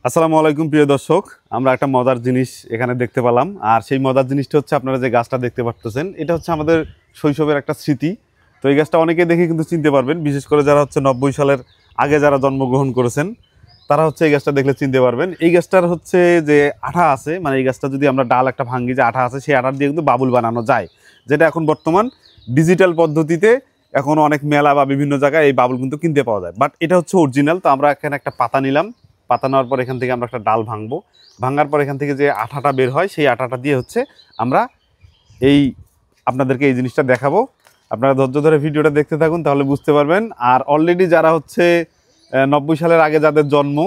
আসসালামু আলাইকুম প্রিয় দর্শক, আমরা একটা মজার জিনিস এখানে দেখতে পেলাম। আর সেই মজার জিনিসটা হচ্ছে আপনারা যে গাছটা দেখতে পাচ্ছেন, এটা হচ্ছে আমাদের শৈশবের একটা স্মৃতি। তো এই গাছটা অনেকে দেখে কিন্তু চিনতে পারবেন, বিশেষ করে যারা হচ্ছে 90 সালের আগে যারা জন্মগ্রহণ করেছেন তারা হচ্ছে এই গাছটা দেখলে চিনতে পারবেন। এই গাছটার হচ্ছে যে আঠা আছে, মানে এই গাছটা যদি আমরা ডাল একটা ভাঙ্গি, যে আঠা আছে সেই আঠা দিয়ে কিন্তু বাবুল বানানো যায়, যেটা এখন বর্তমান ডিজিটাল পদ্ধতিতে এখন অনেক মেলা বা বিভিন্ন জায়গায় এই বাবুল কিন্তু কিনতে পাওয়া যায়। বাট এটা হচ্ছে অরিজিনাল। তো আমরা এখানে একটা পাতা নিলাম, পাতা নেওয়ার পর এখান থেকে আমরা একটা ডাল ভাঙবো, ভাঙার পর এখান থেকে যে আঠাটা বের হয় সেই আঠাটা দিয়ে হচ্ছে আমরা এই আপনাদেরকে এই জিনিসটা দেখাবো। আপনারা ধৈর্য ধরে ভিডিওটা দেখতে থাকুন, তাহলে বুঝতে পারবেন। আর অলরেডি যারা হচ্ছে 90 সালের আগে যাদের জন্ম,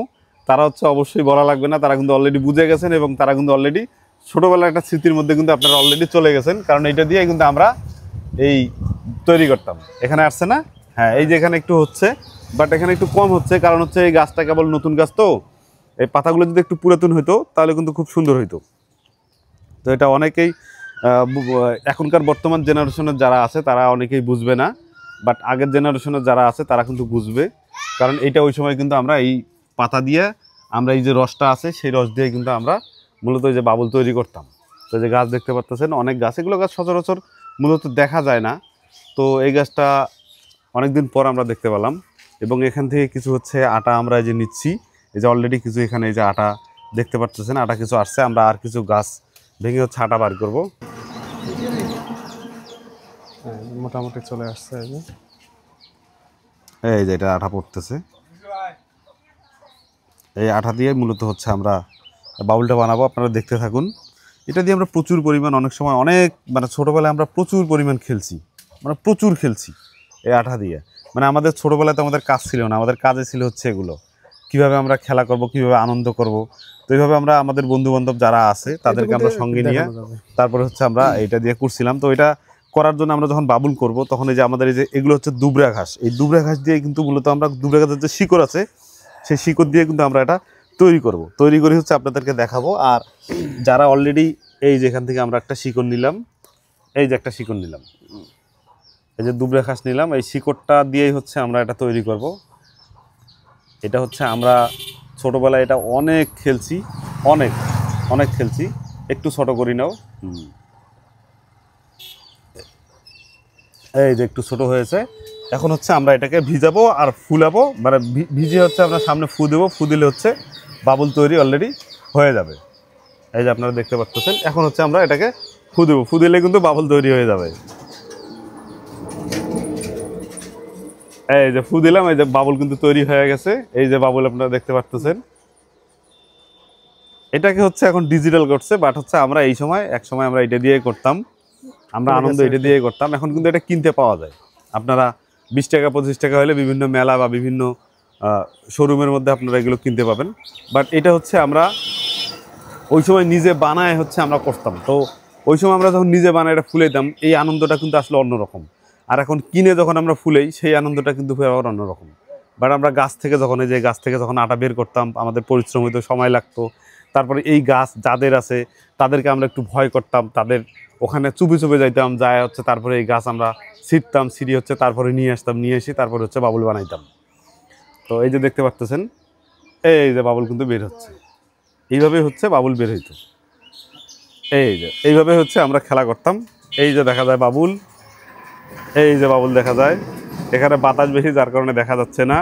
তারা হচ্ছে অবশ্যই বলা লাগবে না, তারা কিন্তু অলরেডি বুঝে গেছেন এবং তারা কিন্তু অলরেডি ছোটোবেলার একটা স্মৃতির মধ্যে কিন্তু আপনারা অলরেডি চলে গেছেন। কারণ এটা দিয়ে কিন্তু আমরা এই তৈরি করতাম। এখানে আসছে না? হ্যাঁ, এই যে এখানে একটু হচ্ছে, বাট এখানে একটু কম হচ্ছে, কারণ হচ্ছে এই গাছটা কেবল নতুন গাছ, তো এই পাতাগুলো যদি একটু পুরাতন হইতো তাহলে কিন্তু খুব সুন্দর হইতো। তো এটা অনেকেই এখনকার বর্তমান জেনারেশনের যারা আছে তারা অনেকেই বুঝবে না, বাট আগের জেনারেশনের যারা আছে তারা কিন্তু বুঝবে। কারণ এইটা ওই সময় কিন্তু আমরা এই পাতা দিয়ে, আমরা এই যে রসটা আছে সেই রস দিয়ে কিন্তু আমরা মূলত এই যে বাবুল তৈরি করতাম। তো যে গাছ দেখতে পাচ্ছেন, অনেক গাছ, এগুলো গাছ সচরাচর মূলত দেখা যায় না। তো এই গাছটা অনেকদিন পর আমরা দেখতে পেলাম এবং এখান থেকে কিছু হচ্ছে আটা আমরা এই যে নিচ্ছি। এই যে অলরেডি কিছু এখানে এই যে আটা দেখতে পাচ্ছেন, আটা কিছু আসছে। আমরা আর কিছু গাছ ভেঙে হচ্ছে আটা বার করবো। মোটামুটি চলে আসছে। এই যে এটা আঠা পড়তেছে, এই আঠা দিয়ে মূলত হচ্ছে আমরা বাউলটা বানাবো। আপনারা দেখতে থাকুন। এটা দিয়ে আমরা প্রচুর পরিমাণ, অনেক সময় অনেক, মানে ছোটোবেলায় আমরা প্রচুর পরিমাণ খেলছি, মানে প্রচুর খেলছি এই আঠা দিয়ে। মানে আমাদের ছোটোবেলায় তো আমাদের কাজ ছিল না, আমাদের কাজে ছিল হচ্ছে এগুলো, কীভাবে আমরা খেলা করব, কীভাবে আনন্দ করব। তো এইভাবে আমরা আমাদের বন্ধুবান্ধব যারা আছে তাদেরকে আমরা সঙ্গে নিয়ে তারপরে হচ্ছে আমরা এইটা দিয়ে করছিলাম। তো এটা করার জন্য আমরা যখন বাবুল করব তখন এই যে আমাদের এই যে এগুলো হচ্ছে দুবরা ঘাস, এই দুবরা ঘাস দিয়ে কিন্তু মূলত আমরা দুবরা ঘাসের যে শিকড় আছে সেই শিকড় দিয়ে কিন্তু আমরা এটা তৈরি করব, তৈরি করে হচ্ছে আপনাদেরকে দেখাবো। আর যারা অলরেডি, এই যে এখান থেকে আমরা একটা শিকড় নিলাম, এই যে একটা শিকড় নিলাম, এই যে দুবরা ঘাস নিলাম, এই শিকড়টা দিয়েই হচ্ছে আমরা এটা তৈরি করব। এটা হচ্ছে আমরা ছোটোবেলায় এটা অনেক খেলছি, অনেক অনেক খেলছি। একটু ছোটো করি নাও, এই যে একটু ছোট হয়েছে। এখন হচ্ছে আমরা এটাকে ভিজাবো আর ফুলাবো, মানে ভিজিয়ে হচ্ছে আমরা সামনে ফু দেবো, ফু দিলে হচ্ছে বাবুল তৈরি অলরেডি হয়ে যাবে। এই যে আপনারা দেখতে পাচ্ছেন, এখন হচ্ছে আমরা এটাকে ফু দেবো, ফু দিলে কিন্তু বাবুল তৈরি হয়ে যাবে। এই যে ফু দিলাম, এই যে বাবুল কিন্তু তৈরি হয়ে গেছে। এই যে বাবুল আপনারা দেখতে পাচ্ছেন, এটাকে হচ্ছে এখন ডিজিটাল করছে, বাট হচ্ছে আমরা এই সময়, এক সময় আমরা এটা দিয়ে করতাম, আমরা আনন্দ এটা দিয়ে করতাম। এখন কিন্তু এটা কিনতে পাওয়া যায়, আপনারা 20 টাকা 25 টাকা হলে বিভিন্ন মেলা বা বিভিন্ন শোরুমের মধ্যে আপনারা এগুলো কিনতে পাবেন। বাট এটা হচ্ছে আমরা ওই সময় নিজে বানায় হচ্ছে আমরা করতাম। তো ওই সময় আমরা যখন নিজে বানায় এটা ফুলাইতাম, এই আনন্দটা কিন্তু আসলে অন্যরকম। আর এখন কিনে যখন আমরা ফুলেই, সেই আনন্দটা কিন্তু আবার অন্যরকম। বাট আমরা গাছ থেকে যখন, এই যে গাছ থেকে যখন আটা বের করতাম, আমাদের পরিশ্রম হইতো, সময় লাগতো। তারপরে এই গাছ যাদের আছে তাদেরকে আমরা একটু ভয় করতাম, তাদের ওখানে চুপে চুপে যাইতাম, যায় হচ্ছে তারপরে এই গাছ আমরা ছিঁড়তাম, ছিঁড়ি হচ্ছে তারপরে নিয়ে আসতাম, নিয়ে এসে তারপরে হচ্ছে বাবুল বানাইতাম। তো এই যে দেখতে পাচ্ছেন, এই যে বাবুল কিন্তু বের হচ্ছে, এইভাবে হচ্ছে বাবুল বের হইতো। এই যে এইভাবে হচ্ছে আমরা খেলা করতাম। এই যে দেখা যায় বাবুল, এই যে বাবুল দেখা যায়। এখানে বাতাস বেশি, যার কারণে দেখা যাচ্ছে না।